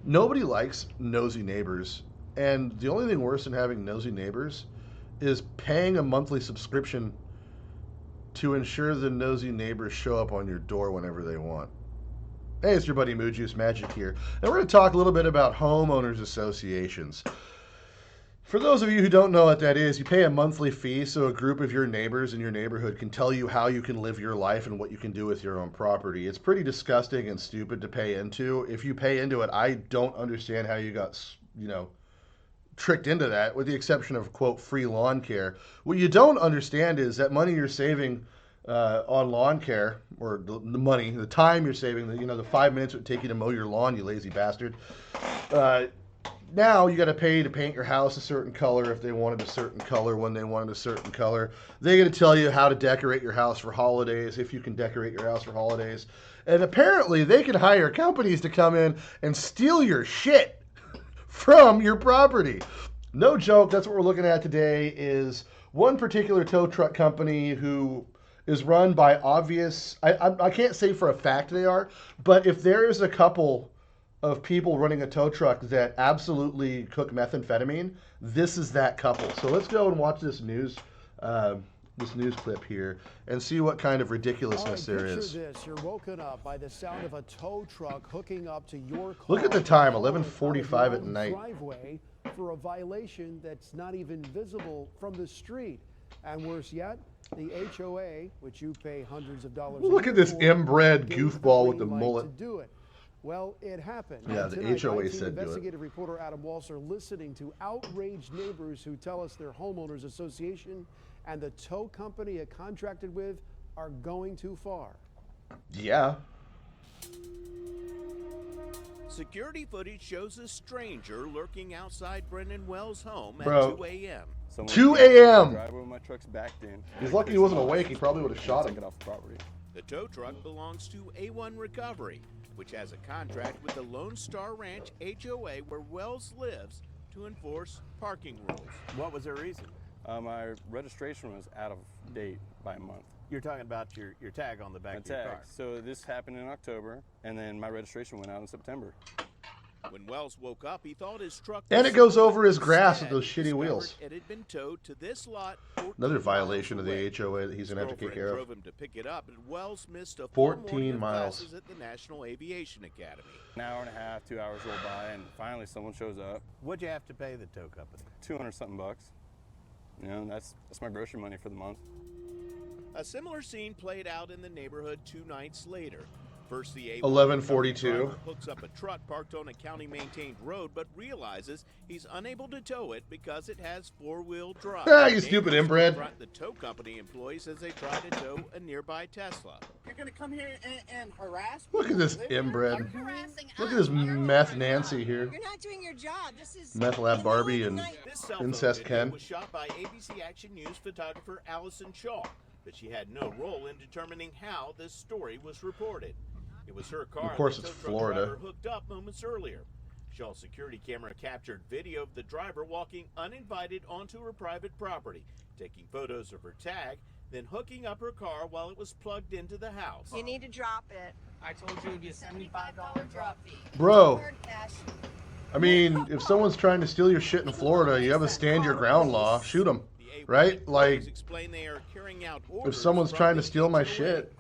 Nobody likes nosy neighbors, and the only thing worse than having nosy neighbors is paying a monthly subscription to ensure the nosy neighbors show up on your door whenever they want. Hey, it's your buddy Moo Juice Magic here, and we're going to talk a little bit about homeowners associations. For those of you who don't know what that is, you pay a monthly fee so a group of your neighbors in your neighborhood can tell you how you can live your life and what you can do with your own property. It's pretty disgusting and stupid to pay into. If you pay into it, I don't understand how you got, tricked into that, with the exception of, quote, free lawn care. What you don't understand is that money you're saving on lawn care, or the time you're saving, the 5 minutes it would take you to mow your lawn, you lazy bastard. Now you got to pay to paint your house a certain color if they wanted a certain color when they wanted a certain color. They got to tell you how to decorate your house for holidays, if you can decorate your house for holidays. And apparently they can hire companies to come in and steal your shit from your property. No joke, that's what we're looking at today, is one particular tow truck company who is run by obvious, I can't say for a fact they are, but if there is a couple of people running a tow truck that absolutely cook methamphetamine, this is that couple. So let's go and watch this news clip here and see what kind of ridiculousness there is. This. You're woken up by the sound of a tow truck hooking up to your car. Look at the time, 11:45 at night. Driveway for a violation that's not even visible from the street. And worse yet, the H.O.A., which you pay hundreds of dollars. Look at this inbred goofball with the mullet. To do it. Well, it happened. Yeah, the H.O.A. said do it. Investigative reporter Adam Walser listening to outraged neighbors who tell us their homeowners association and the tow company it contracted with are going too far. Yeah. Security footage shows a stranger lurking outside Brendan Wells' home at Bro. 2 a.m. 2 a.m. Driveway when my truck's backed in. He's lucky he wasn't awake. He probably would have shot him. Take it off the property. The tow truck belongs to A1 Recovery, which has a contract with the Lone Star Ranch HOA where Wells lives to enforce parking rules. What was their reason? My registration was out of date by a month. You're talking about your tag on the back of your car. So this happened in October, and then my registration went out in September. When Wells woke up, he thought his truck And it goes over his grass with those shitty wheels. It had been towed to this lot. Another violation of the HOA that he's going to have to take care of. Drove him to pick it up, and Wells missed a 14 miles classes at the National Aviation Academy. An hour and a half, 2 hours roll by, and finally someone shows up. What'd you have to pay the tow company? 200 something bucks. You know, that's my grocery money for the month. A similar scene played out in the neighborhood 2 nights later. First, the A1 11:42 hooks up a truck parked on a county-maintained road, but realizes he's unable to tow it because it has four-wheel drive. Ah, you stupid inbred. The tow company employees as they try to tow a nearby Tesla. You're gonna come here and harass? Look at this inbred. Look at this meth Nancy here. You're not doing your job. This is Meth Lab Barbie and This cell phone Incest video Ken. was shot by ABC Action News photographer Allison Shaw, but she had no role in determining how this story was reported. It was her car Of course the it's tow truck Florida. driver hooked up moments earlier. Shaw's security camera captured video of the driver walking uninvited onto her private property, taking photos of her tag, then hooking up her car while it was plugged into the house. You need to drop it. I told you it would be a $75 drop fee. Bro, Hard cash. I mean, if someone's trying to steal your shit in Florida, you have a stand your ground law. Shoot them, right? Like, Explain they are carrying out if orders someone's from trying the to steal my HOA. shit,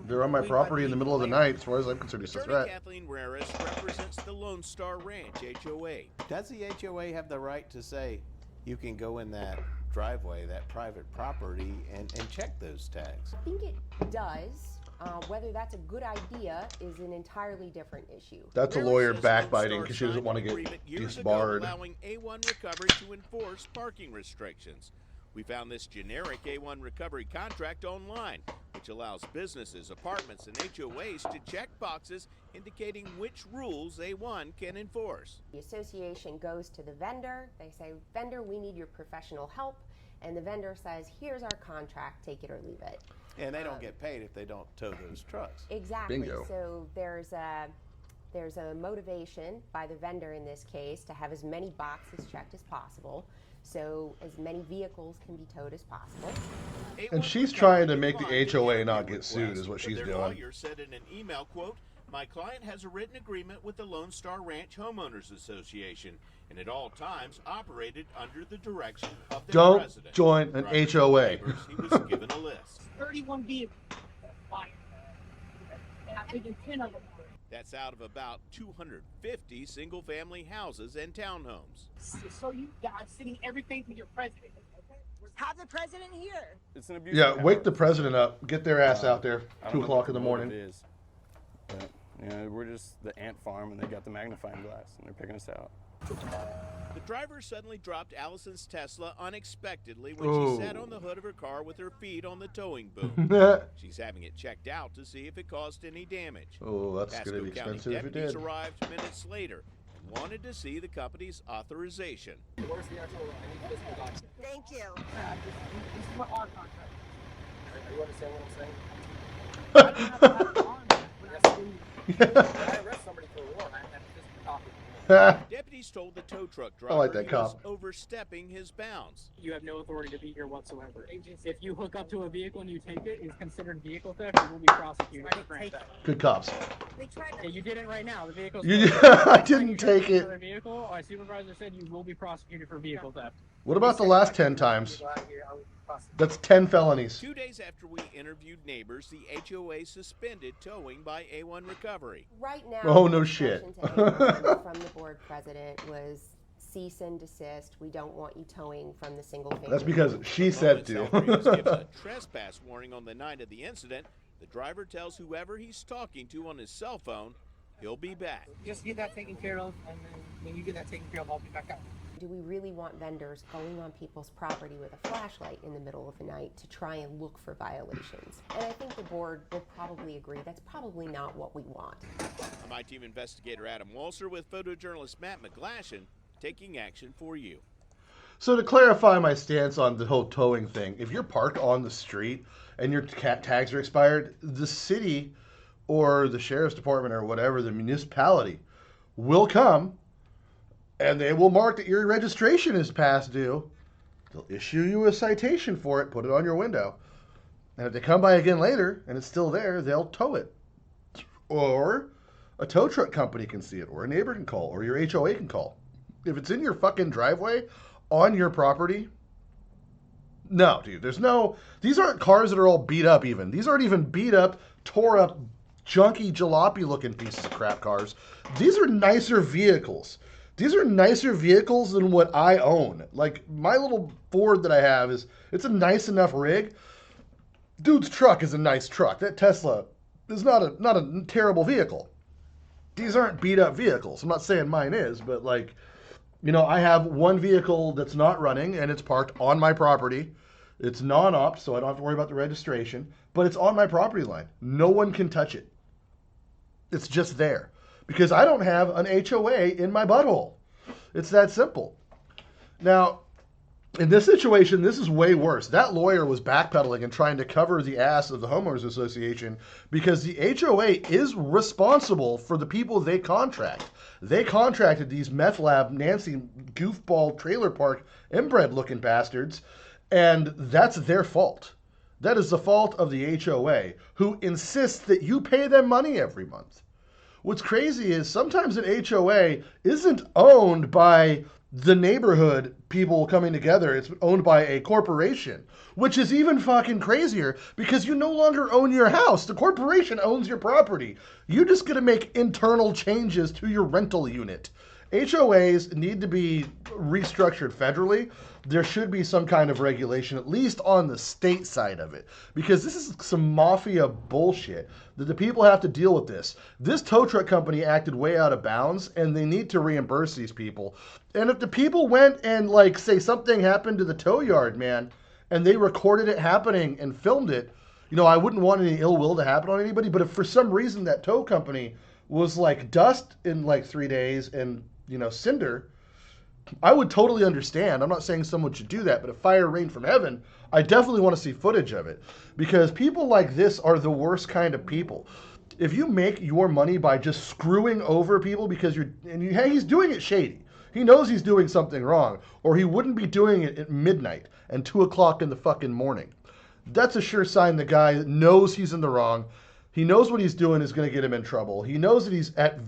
they're on my property in the middle of the night. As far as I'm concerned, it's a Attorney threat. Kathleen Raris represents the Lone Star Ranch HOA. Does the HOA have the right to say you can go in that driveway, that private property, and check those tags? I think it does. Whether that's a good idea is an entirely different issue. That's a Raris lawyer says Lone backbiting Star because she doesn't want to signed an get agreement years ago disbarred. allowing A1 Recovery to enforce parking restrictions. We found this generic A1 Recovery contract online, which allows businesses, apartments, and HOAs to check boxes indicating which rules A1 can enforce. The association goes to the vendor. They say, vendor, we need your professional help. And the vendor says, here's our contract, take it or leave it. And they don't get paid if they don't tow those trucks. Exactly. Bingo. So there's a motivation by the vendor in this case to have as many boxes checked as possible, so as many vehicles can be towed as possible. And she's trying to make the HOA not get sued, is what she's Their doing. lawyer said in an email, quote, My client has a written agreement with the Lone Star Ranch Homeowners Association and at all times operated under the direction of their Don't president. join an Drivers HOA. and neighbors, he was given a list. 31 vehicles. Fire. And I think 10 of them. That's out of about 250 single-family houses and townhomes. So you guys sitting everything for your president. Have the president here. It's an abuse. Yeah, of power. wake the president up. Get their ass out there. I don't 2 know o'clock what in the motive morning. Is, but, you know, we're just the ant farm, and they got the magnifying glass, and they're picking us out. The driver suddenly dropped Allison's Tesla unexpectedly when Ooh. she sat on the hood of her car with her feet on the towing boom. She's having it checked out to see if it caused any damage. Oh, that's Pasco going to be County expensive if it deputies did. arrived minutes later and wanted to see the company's authorization. Where's the actual physical document? Thank you. This is what our contract Are you understand what I'm saying? is. I don't have to have it on there, but I arrest somebody for a warrant. I have a physical copy. Deputies told the tow truck driver like that he was cop. overstepping his bounds. You have no authority to be here whatsoever. If you hook up to a vehicle and you take it, it's considered vehicle theft. You will be prosecuted for grand theft. Good cops. They tried Yeah, to. you did it right now. The vehicle's You stolen. did- I Next time didn't you try to take use it. another vehicle, my supervisor said you will be prosecuted for vehicle theft. What about the last 10 times? That's 10 felonies. 2 days after we interviewed neighbors, the HOA suspended towing by A1 Recovery. Right now, Oh, no the shit. instruction to everyone from the board president was cease and desist. We don't want you towing from the single family. That's because she said Moments after he was given to. a trespass warning on the night of the incident, the driver tells whoever he's talking to on his cell phone he'll be back. Just get that taken care of, and then when you get that taken care of, I'll be back out. Do we really want vendors going on people's property with a flashlight in the middle of the night to try and look for violations? And I think the board would probably agree that's probably not what we want. My team investigator Adam Walser with photojournalist Matt McGlashan taking action for you. So to clarify my stance on the whole towing thing, if you're parked on the street and your tags are expired, the city or the sheriff's department or whatever, the municipality, will come and they will mark that your registration is past due. They'll issue you a citation for it, put it on your window. And if they come by again later and it's still there, they'll tow it. Or a tow truck company can see it, or a neighbor can call, or your HOA can call. If it's in your fucking driveway on your property, no, dude, these aren't cars that are all beat up even. These aren't even beat up, tore up, junky jalopy looking pieces of crap cars. These are nicer vehicles. These are nicer vehicles than what I own. Like my little Ford that I have it's a nice enough rig. Dude's truck is a nice truck. That Tesla is not a terrible vehicle. These aren't beat up vehicles. I'm not saying mine is, but like, you know, I have one vehicle that's not running and it's parked on my property. It's non-opt, so I don't have to worry about the registration, but it's on my property line. No one can touch it. It's just there because I don't have an HOA in my butthole. It's that simple. Now, in this situation, this is way worse. That lawyer was backpedaling and trying to cover the ass of the homeowners association because the HOA is responsible for the people they contract. They contracted these meth lab Nancy goofball trailer park inbred looking bastards, and that's their fault. That is the fault of the HOA, who insists that you pay them money every month. What's crazy is sometimes an HOA isn't owned by the neighborhood people coming together. It's owned by a corporation, which is even fucking crazier because you no longer own your house. The corporation owns your property. You just got to make internal changes to your rental unit. HOAs need to be restructured federally. There should be some kind of regulation, at least on the state side of it, because this is some mafia bullshit that the people have to deal with this. This tow truck company acted way out of bounds, and they need to reimburse these people. And if the people went and, like, say something happened to the tow yard, man, and they recorded it happening and filmed it, you know, I wouldn't want any ill will to happen on anybody, but if for some reason that tow company was like dust in like 3 days and, you know, cinder, I would totally understand. I'm not saying someone should do that, but if fire rained from heaven, I definitely want to see footage of it because people like this are the worst kind of people. If you make your money by just screwing over people because he's doing it shady. He knows he's doing something wrong, or he wouldn't be doing it at midnight and 2 o'clock in the fucking morning. That's a sure sign the guy knows he's in the wrong, He knows what he's doing is going to get him in trouble. He knows that he's at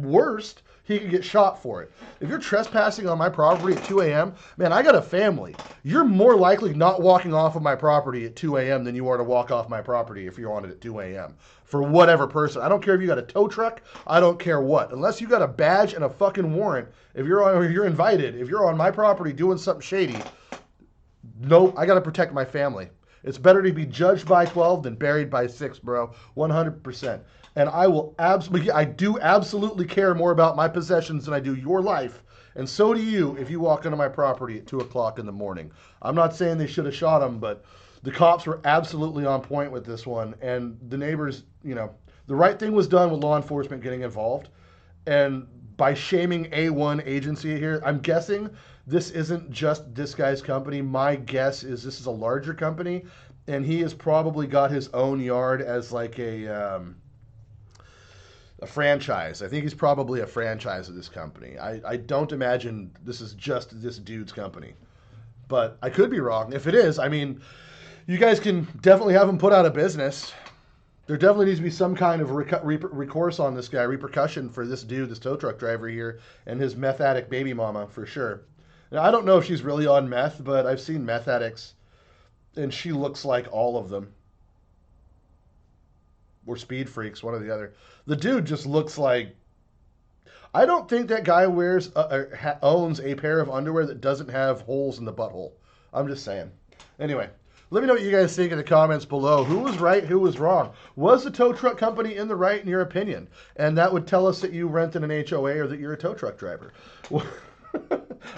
worst, he could get shot for it. If you're trespassing on my property at 2 a.m., man, I got a family. You're more likely not walking off of my property at 2 a.m. than you are to walk off my property if you're on it at 2 a.m. for whatever person. I don't care if you got a tow truck. I don't care what. Unless you got a badge and a fucking warrant, if you're invited, if you're on my property doing something shady, nope, I got to protect my family. It's better to be judged by 12 than buried by 6, bro. 100%. And I do absolutely care more about my possessions than I do your life. And so do you if you walk into my property at 2 o'clock in the morning. I'm not saying they should have shot him, but the cops were absolutely on point with this one. And the neighbors, the right thing was done with law enforcement getting involved. And by shaming A1 agency here, I'm guessing this isn't just this guy's company. My guess is this is a larger company, and he has probably got his own yard as like a franchise. I think he's probably a franchise of this company. I don't imagine this is just this dude's company, but I could be wrong. If it is, I mean, you guys can definitely have him put out of business. There definitely needs to be some kind of recourse on this guy, repercussion for this dude, this tow truck driver here, and his meth addict baby mama, for sure. Now, I don't know if she's really on meth, but I've seen meth addicts, and she looks like all of them. Or speed freaks, one or the other. The dude just looks like... I don't think that guy owns a pair of underwear that doesn't have holes in the butthole. I'm just saying. Anyway, let me know what you guys think in the comments below. Who was right? Who was wrong? Was the tow truck company in the right in your opinion? And that would tell us that you rented an HOA or that you're a tow truck driver.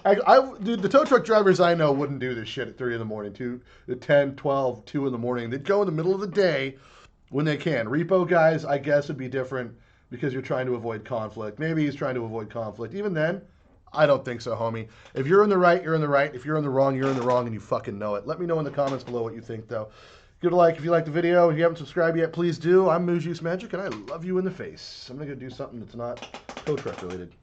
Dude, the tow truck drivers I know wouldn't do this shit at 3 in the morning, 10, 12, 2 in the morning. They'd go in the middle of the day when they can. Repo guys, I guess, would be different because you're trying to avoid conflict. Maybe he's trying to avoid conflict. Even then, I don't think so, homie. If you're in the right, you're in the right. If you're in the wrong, you're in the wrong, and you fucking know it. Let me know in the comments below what you think, though. Give it a like if you like the video. If you haven't subscribed yet, please do. I'm Moose Juice Magic, and I love you in the face. I'm going to go do something that's not tow truck related.